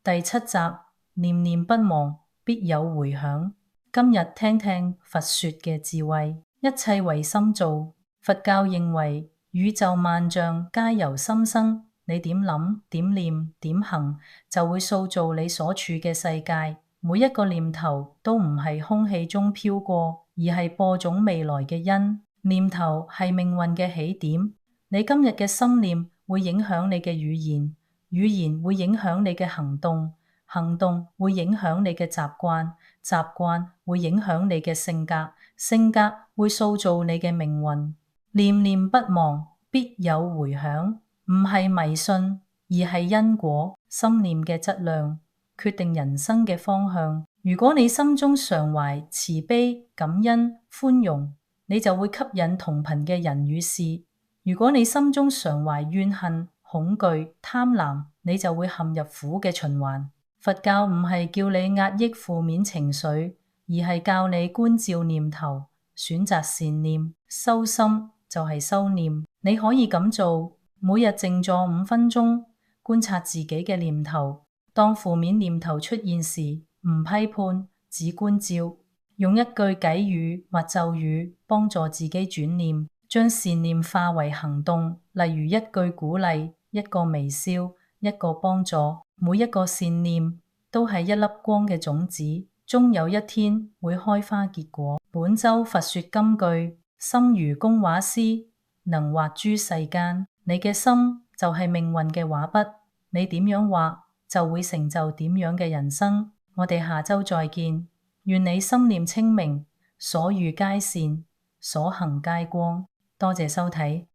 第7集，念念不忘，必有回響。今日聽聽佛說嘅智慧，一切唯心造。佛教認為宇宙萬象皆由心生，你點諗、點念、點行，就會塑造你所處嘅世界。每一個念頭都唔係空氣中飄過，而係播種未來嘅因。念頭係命運嘅起點，你今日嘅心念會影響你嘅語言。語言會影響你嘅行動，行動會影響你嘅習慣，習慣會影響你嘅性格，性格會塑造你嘅命運。念念不忘，必有回響，唔係迷信，而係因果。心念嘅質量決定人生嘅方向。如果你心中常懷慈悲、感恩、寬容，你就會吸引同頻嘅人與事。如果你心中常懷怨恨、恐懼、貪婪，你就會陷入苦嘅循環。佛教唔係叫你壓抑負面情緒，而係教你觀照念頭，選擇善念。修心就係修念。你可以咁做，每日靜坐5分鐘，觀察自己嘅念頭。當負面念頭出現時，唔批判，只觀照，用一句偈語或咒語幫助自己轉念，將善念化為行動，例如一句鼓勵，一個微笑，一個幫助。每一個善念都係一粒光嘅種子，終有一天會開花結果。本周佛說金句：心如工畫師，能畫諸世間。你嘅心就係命運嘅畫筆，你點樣畫就會成就點樣嘅人生。我哋下周再見，願你心念清明，所遇皆善，所行皆光。多謝收睇。